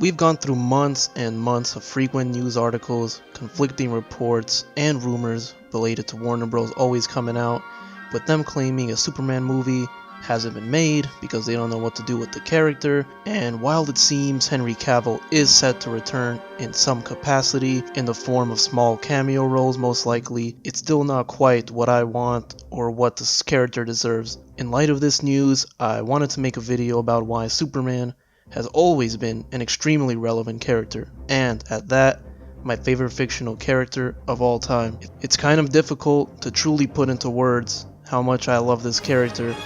We've gone through months and months of frequent news articles, conflicting reports, and rumors related to Warner Bros. Always coming out, with them claiming a Superman movie hasn't been made because they don't know what to do with the character, and while it seems Henry Cavill is set to return in some capacity in the form of small cameo roles most likely, it's still not quite what I want or what this character deserves. In light of this news, I wanted to make a video about why Superman has always been an extremely relevant character, and at that, my favorite fictional character of all time. It's kind of difficult to truly put into words how much I love this character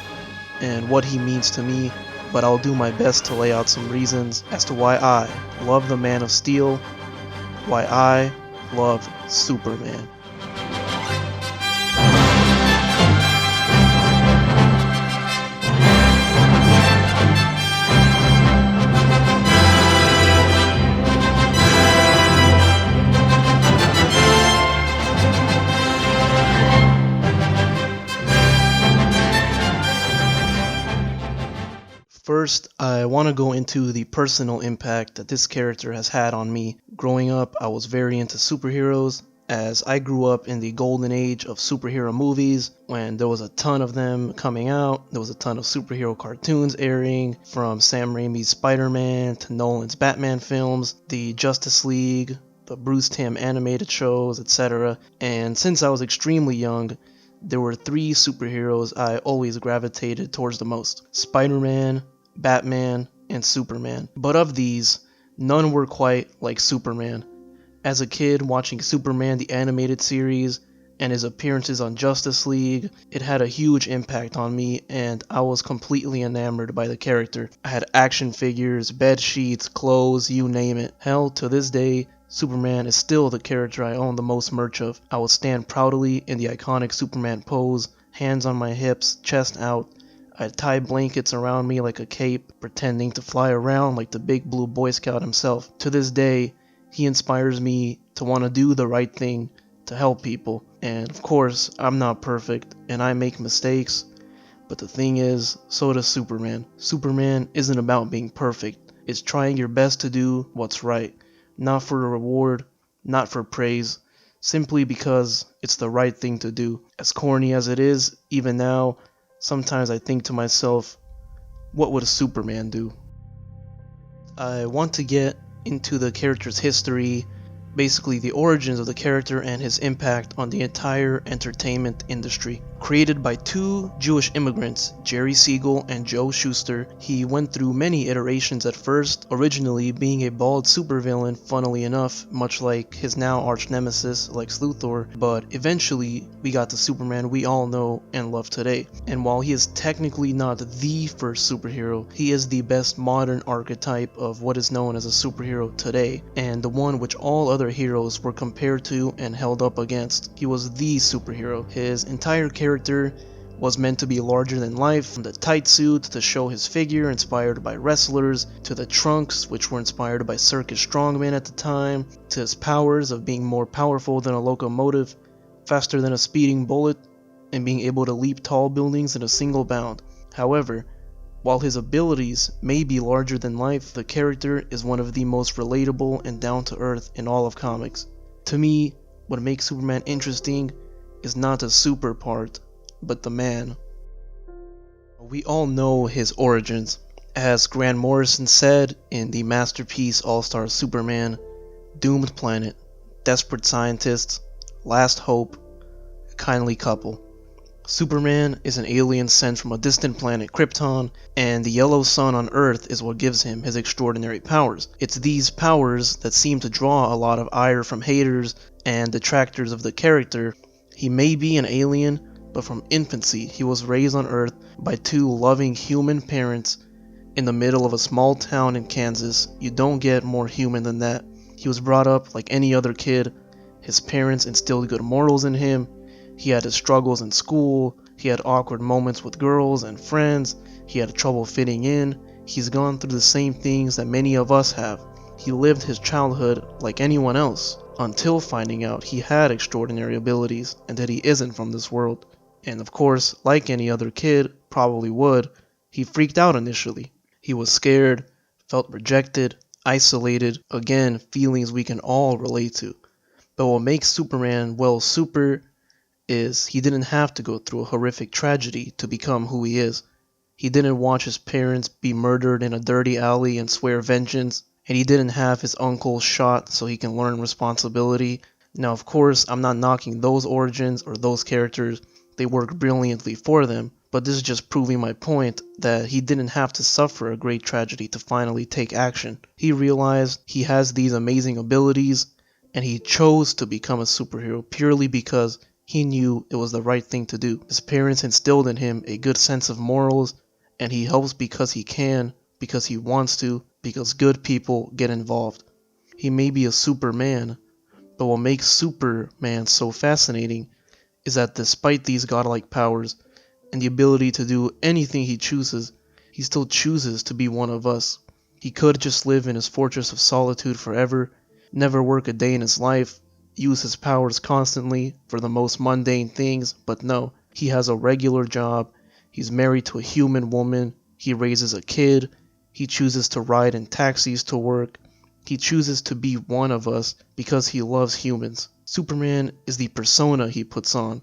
and what he means to me, but I'll do my best to lay out some reasons as to why I love the Man of Steel, why I love Superman. First, I want to go into the personal impact that this character has had on me. Growing up, I was very into superheroes, as I grew up in the golden age of superhero movies, when there was a ton of them coming out. There was a ton of superhero cartoons airing, from Sam Raimi's Spider-Man to Nolan's Batman films, the Justice League, the Bruce Timm animated shows, etc. And since I was extremely young, there were three superheroes I always gravitated towards the most: Spider-Man, Batman, and Superman. But of these, none were quite like Superman. As a kid, watching Superman the animated series and his appearances on Justice League, it had a huge impact on me, and I was completely enamored by the character. I had action figures, bed sheets, clothes, you name it. Hell, to this day, Superman is still the character I own the most merch of. I will stand proudly in the iconic Superman pose, hands on my hips, chest out. I'd tie blankets around me like a cape, pretending to fly around like the big blue Boy Scout himself. To this day, he inspires me to want to do the right thing, to help people. And of course, I'm not perfect, and I make mistakes, but the thing is, so does Superman. Superman isn't about being perfect. It's trying your best to do what's right, not for a reward, not for praise, simply because it's the right thing to do. As corny as it is, even now, sometimes I think to myself, what would a Superman do? I want to get into the character's history, basically the origins of the character and his impact on the entire entertainment industry. Created by two Jewish immigrants, Jerry Siegel and Joe Shuster, he went through many iterations at first, originally being a bald supervillain, funnily enough, much like his now arch nemesis Lex Luthor, but eventually we got the Superman we all know and love today. And while he is technically not the first superhero, he is the best modern archetype of what is known as a superhero today, and the one which all other heroes were compared to and held up against. He was the superhero. His entire character was meant to be larger than life, from the tight suit to show his figure inspired by wrestlers, to the trunks which were inspired by circus strongmen at the time, to his powers of being more powerful than a locomotive, faster than a speeding bullet, and being able to leap tall buildings in a single bound. However, while his abilities may be larger than life, the character is one of the most relatable and down-to-earth in all of comics. To me, what makes Superman interesting is not the super part, but the man. We all know his origins. As Grant Morrison said in the masterpiece All-Star Superman, doomed planet, desperate scientists, last hope, a kindly couple. Superman is an alien sent from a distant planet, Krypton, and the yellow sun on Earth is what gives him his extraordinary powers. It's these powers that seem to draw a lot of ire from haters and detractors of the character. He may be an alien, but from infancy he was raised on Earth by two loving human parents in the middle of a small town in Kansas. You don't get more human than that. He was brought up like any other kid. His parents instilled good morals in him. He had his struggles in school, he had awkward moments with girls and friends, he had trouble fitting in. He's gone through the same things that many of us have. He lived his childhood like anyone else, until finding out he had extraordinary abilities and that he isn't from this world. And of course, like any other kid probably would, he freaked out initially. He was scared, felt rejected, isolated, again, feelings we can all relate to. But what makes Superman, well, super is he didn't have to go through a horrific tragedy to become who he is. He didn't watch his parents be murdered in a dirty alley and swear vengeance, and he didn't have his uncle shot so he can learn responsibility. Now, of course, I'm not knocking those origins or those characters, they work brilliantly for them, but this is just proving my point that he didn't have to suffer a great tragedy to finally take action. He realized he has these amazing abilities, and he chose to become a superhero purely because he knew it was the right thing to do. His parents instilled in him a good sense of morals, and he helps because he can, because he wants to, because good people get involved. He may be a Superman, but what makes Superman so fascinating is that despite these godlike powers and the ability to do anything he chooses, he still chooses to be one of us. He could just live in his fortress of solitude forever, never work a day in his life, use his powers constantly for the most mundane things, but no, he has a regular job, he's married to a human woman, he raises a kid, he chooses to ride in taxis to work, he chooses to be one of us because he loves humans. Superman is the persona he puts on,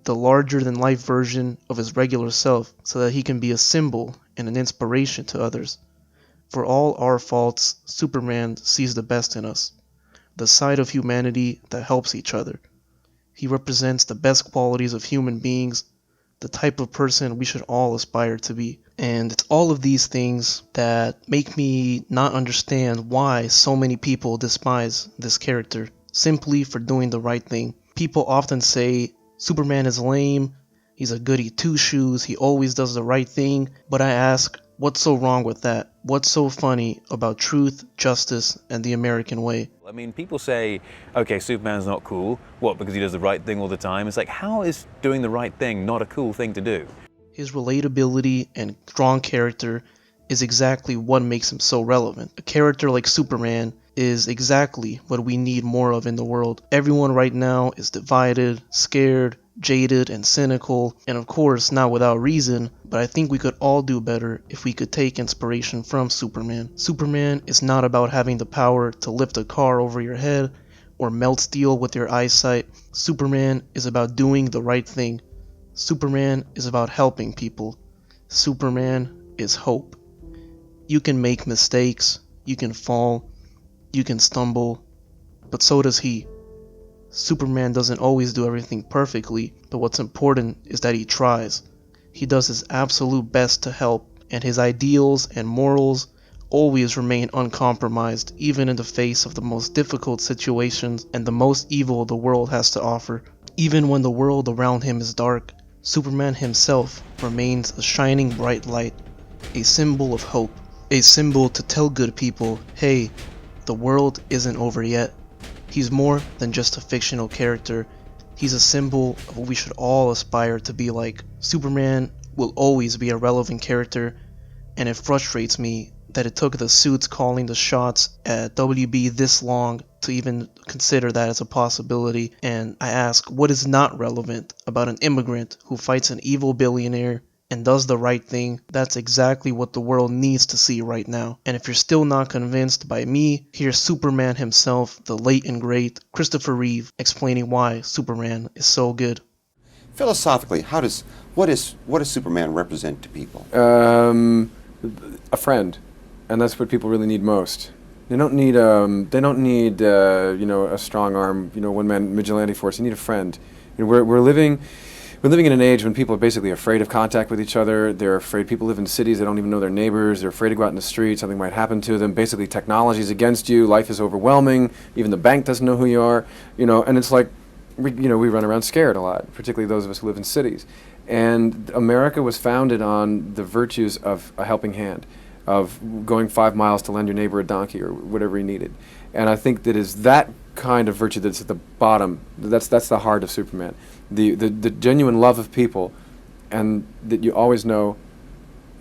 the larger-than-life version of his regular self, so that he can be a symbol and an inspiration to others. For all our faults, Superman sees the best in us, the side of humanity that helps each other. He represents the best qualities of human beings, the type of person we should all aspire to be. And it's all of these things that make me not understand why so many people despise this character, simply for doing the right thing. People often say, Superman is lame, he's a goody two-shoes, he always does the right thing, but I ask, what's so wrong with that? What's so funny about truth, justice, and the American way? I mean, people say, okay, Superman's not cool. What, because he does the right thing all the time? It's like, how is doing the right thing not a cool thing to do? His relatability and strong character is exactly what makes him so relevant. A character like Superman is exactly what we need more of in the world. Everyone right now is divided, scared, jaded, and cynical, and of course not without reason, but I think we could all do better if we could take inspiration from Superman. Superman is not about having the power to lift a car over your head or melt steel with your eyesight. Superman is about doing the right thing. Superman is about helping people. Superman is hope. You can make mistakes, you can fall, you can stumble, but so does he. Superman doesn't always do everything perfectly, but what's important is that he tries. He does his absolute best to help, and his ideals and morals always remain uncompromised, even in the face of the most difficult situations and the most evil the world has to offer. Even when the world around him is dark, Superman himself remains a shining bright light, a symbol of hope, a symbol to tell good people, hey, the world isn't over yet. He's more than just a fictional character, he's a symbol of what we should all aspire to be like. Superman will always be a relevant character, and it frustrates me that it took the suits calling the shots at WB this long to even consider that as a possibility. And I ask, what is not relevant about an immigrant who fights an evil billionaire and does the right thing? That's exactly what the world needs to see right now. And if you're still not convinced by me, here's Superman himself, the late and great Christopher Reeve, explaining why Superman is so good. Philosophically, what does Superman represent to people? A friend, and that's what people really need most. They don't need a strong arm, one-man vigilante force. They need a friend. We're living in an age when people are basically afraid of contact with each other. They're afraid. People live in cities, they don't even know their neighbors. They're afraid to go out in the street. Something might happen to them. Basically, technology is against you. Life is overwhelming. Even the bank doesn't know who you are. And it's like, we run around scared a lot, particularly those of us who live in cities. And America was founded on the virtues of a helping hand, of going 5 miles to lend your neighbor a donkey or whatever he needed. And I think that is that kind of virtue that's at the bottom. That's the heart of Superman. The genuine love of people, and that you always know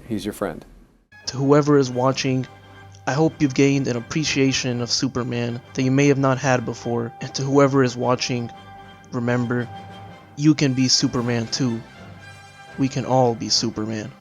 he's your friend. To whoever is watching, I hope you've gained an appreciation of Superman that you may have not had before. And to whoever is watching, remember, you can be Superman too. We can all be Superman.